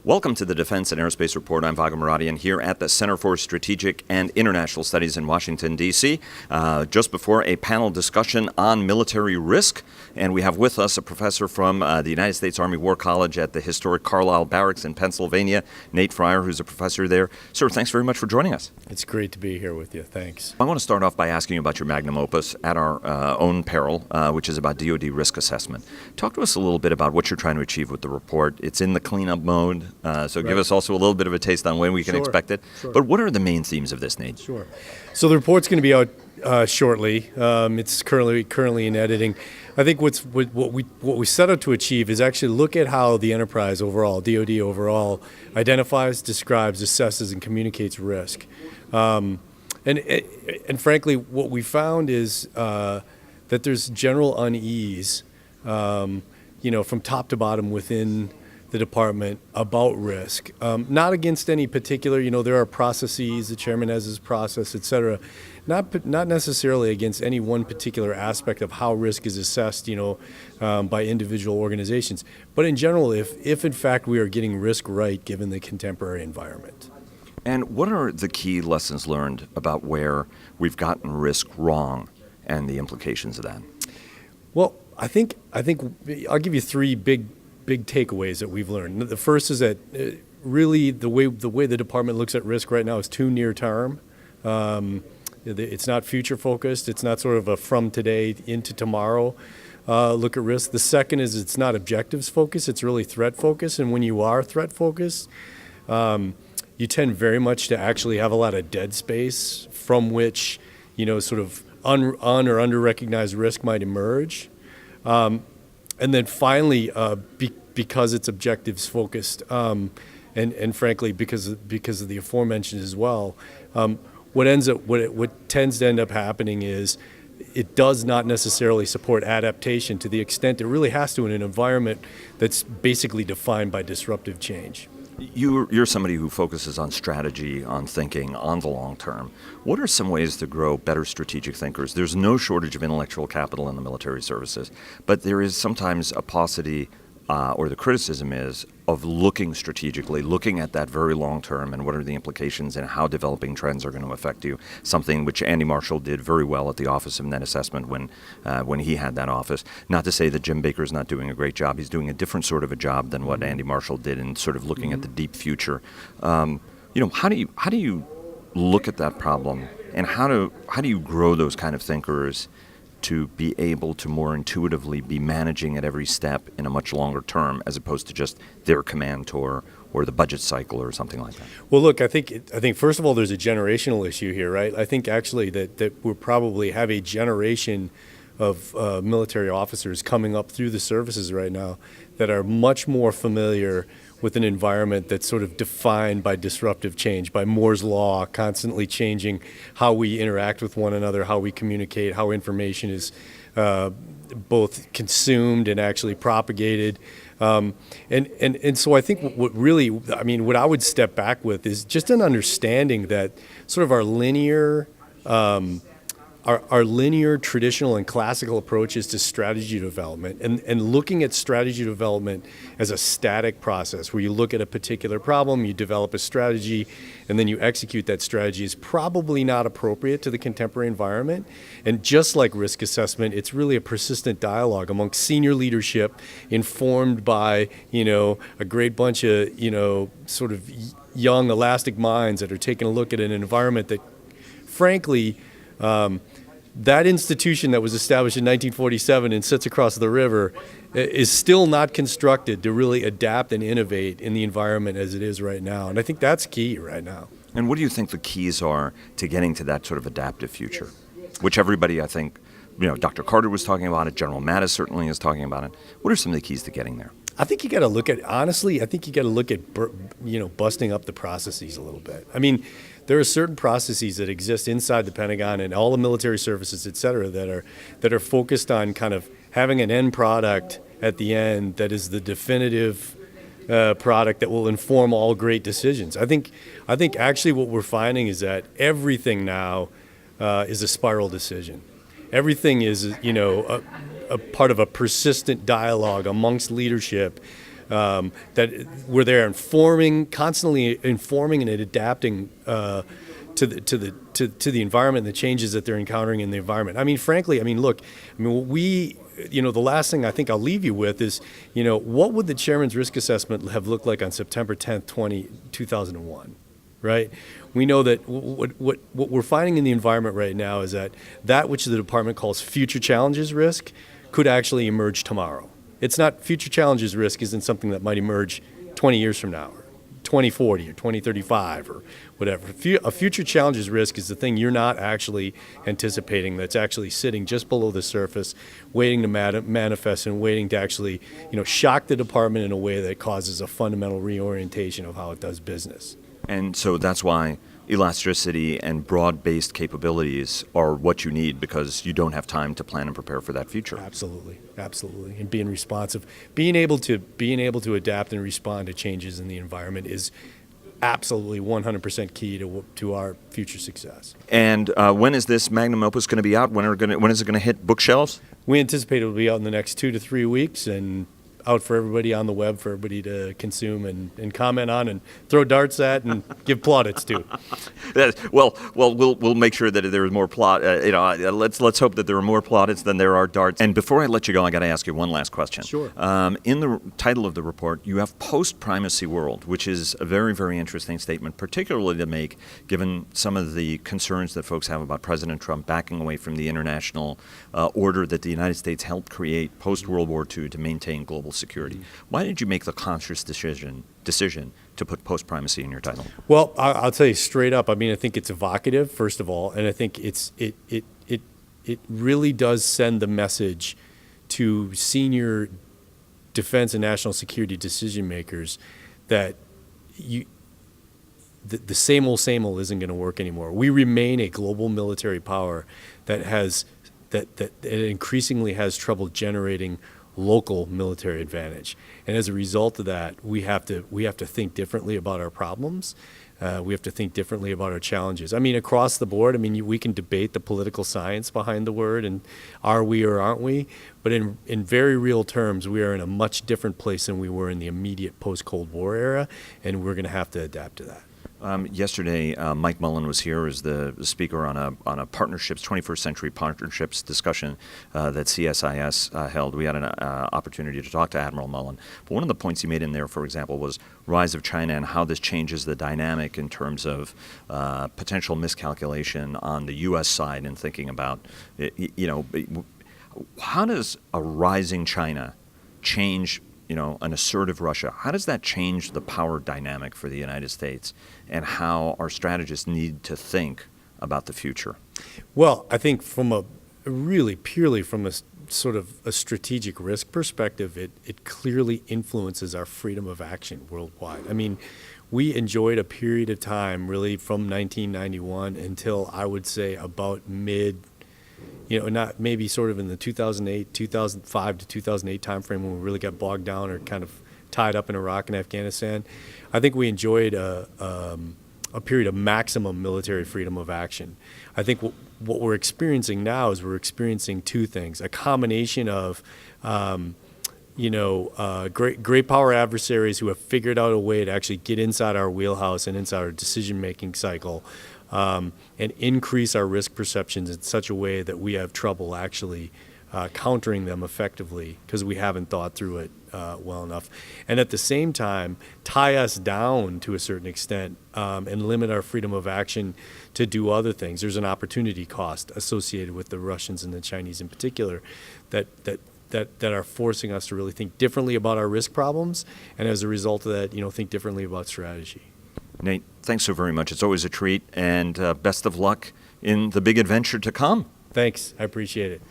Welcome to the Defense and Aerospace Report. I'm Vago Muradian here at the Center for Strategic and International Studies in Washington, D.C., just before a panel discussion on military risk. And we have with us a professor from the United States Army War College at the historic Carlisle Barracks in Pennsylvania, Nate Freier, who's a professor there. Sir, thanks very much for joining us. It's great to be here with you. Thanks. I want to start off by asking you about your magnum opus, At Our Own Peril, which is about DoD risk assessment. Talk to us a little bit about what you're trying to achieve with the report. It's in the cleanup mode. So give us also a little bit of a taste on when we can expect it. Sure. But what are the main themes of this, Nate? Sure. So the report's going to be out shortly. It's currently in editing. I think what we set out to achieve is actually look at how the enterprise overall, DoD overall, identifies, describes, assesses, and communicates risk. And frankly, what we found is that there's general unease, from top to bottom within the department about risk, not against any particular, there are processes, the chairman has his process, et cetera, not necessarily against any one particular aspect of how risk is assessed, by individual organizations. But in general, if in fact we are getting risk right given the contemporary environment. And what are the key lessons learned about where we've gotten risk wrong and the implications of that? Well, I think I'll give you three big takeaways that we've learned. The first is that really the way the department looks at risk right now is too near term. It's not future focused. It's not sort of a from today into tomorrow look at risk. The second is it's not objectives focused. It's really threat focused. And when you are threat focused, you tend very much to actually have a lot of dead space from which sort of un or under recognized risk might emerge. And then finally, because it's objectives focused, and frankly because of the aforementioned as well, what tends to end up happening is it does not necessarily support adaptation to the extent it really has to in an environment that's basically defined by disruptive change. You're somebody who focuses on strategy, on thinking, on the long term. What are some ways to grow better strategic thinkers? There's no shortage of intellectual capital in the military services, but there is sometimes a paucity, or the criticism is, of looking strategically, looking at that very long term and what are the implications and how developing trends are going to affect you, something which Andy Marshall did very well at the Office of Net Assessment when he had that office. Not to say that Jim Baker's not doing a great job. He's doing a different sort of a job than what Andy Marshall did in sort of looking at the deep future. How do you look at that problem, and how do you grow those kind of thinkers to be able to more intuitively be managing at every step in a much longer term as opposed to just their command tour or the budget cycle or something like that? Well, look, I think first of all, there's a generational issue here, right? I think actually that we'll probably have a generation of military officers coming up through the services right now that are much more familiar with an environment that's sort of defined by disruptive change, by Moore's Law, constantly changing how we interact with one another, how we communicate, how information is both consumed and actually propagated. And so I think what I would step back with is just an understanding that sort of our linear traditional and classical approaches to strategy development and looking at strategy development as a static process where you look at a particular problem, you develop a strategy, and then you execute that strategy is probably not appropriate to the contemporary environment. And just like risk assessment, it's really a persistent dialogue among senior leadership informed by, a great bunch of, sort of young elastic minds that are taking a look at an environment that, frankly, that institution that was established in 1947 and sits across the river is still not constructed to really adapt and innovate in the environment as it is right now. And I think that's key right now. And what do you think the keys are to getting to that sort of adaptive future, which everybody, I think, Dr. Carter was talking about it, General Mattis certainly is talking about it. What are some of the keys to getting there? I think you got to look at, honestly, busting up the processes a little bit. I mean, there are certain processes that exist inside the Pentagon and all the military services, et cetera, that are focused on kind of having an end product at the end that is the definitive product that will inform all great decisions. I think actually what we're finding is that everything now is a spiral decision. Everything is, a part of a persistent dialogue amongst leadership that we're there constantly informing and adapting to the environment and the changes that they're encountering in the environment. I mean, frankly, look, the last thing I think I'll leave you with is, what would the chairman's risk assessment have looked like on September 10th, 2001, right? We know that what we're finding in the environment right now is that which the department calls future challenges risk could actually emerge tomorrow. It's not future challenges risk isn't something that might emerge 20 years from now, or 2040 or 2035 or whatever. A future challenges risk is the thing you're not actually anticipating, that's actually sitting just below the surface, waiting to manifest and waiting to actually, shock the department in a way that causes a fundamental reorientation of how it does business. And so that's why elasticity and broad-based capabilities are what you need, because you don't have time to plan and prepare for that future. Absolutely. And being responsive, being able to adapt and respond to changes in the environment is absolutely 100% key to our future success. And when is this magnum opus going to be out? When is it going to hit bookshelves? We anticipate it will be out in the next 2 to 3 weeks and out for everybody on the web for everybody to consume and comment on and throw darts at and give plaudits to. We'll make sure that there is more let's hope that there are more plaudits than there are darts. And before I let you go, I got to ask you one last question. Sure. In the title of the report, you have post-primacy world, which is a very, very interesting statement, particularly to make given some of the concerns that folks have about President Trump backing away from the international order that the United States helped create post-World War II to maintain global security. Why did you make the conscious decision to put post-primacy in your title? Well, I'll tell you straight up. I think it's evocative, first of all, and I think it really does send the message to senior defense and national security decision makers that the same old isn't going to work anymore. We remain a global military power that increasingly has trouble generating local military advantage, and as a result of that, we have to think differently about our problems. We have to think differently about our challenges. Across the board. We can debate the political science behind the word, and are we or aren't we? But in very real terms, we are in a much different place than we were in the immediate post-Cold War era, and we're going to have to adapt to that. Yesterday, Mike Mullen was here as the speaker on a partnerships, 21st century partnerships discussion that CSIS held. We had an opportunity to talk to Admiral Mullen. But one of the points he made in there, for example, was rise of China and how this changes the dynamic in terms of potential miscalculation on the U.S. side and thinking about, how does a rising China change an assertive Russia? How does that change the power dynamic for the United States and how our strategists need to think about the future? Well, I think purely from a sort of a strategic risk perspective, it clearly influences our freedom of action worldwide. We enjoyed a period of time really from 1991 until I would say about not maybe sort of in the 2005 to 2008 timeframe when we really got bogged down or kind of tied up in Iraq and Afghanistan. I think we enjoyed a period of maximum military freedom of action. I think what we're experiencing now is we're experiencing two things: a combination of great power adversaries who have figured out a way to actually get inside our wheelhouse and inside our decision-making cycle, and increase our risk perceptions in such a way that we have trouble actually countering them effectively because we haven't thought through it well enough. And at the same time, tie us down to a certain extent and limit our freedom of action to do other things. There's an opportunity cost associated with the Russians and the Chinese in particular that are forcing us to really think differently about our risk problems, and as a result of that, think differently about strategy. Nate, thanks so very much. It's always a treat, and best of luck in the big adventure to come. Thanks. I appreciate it.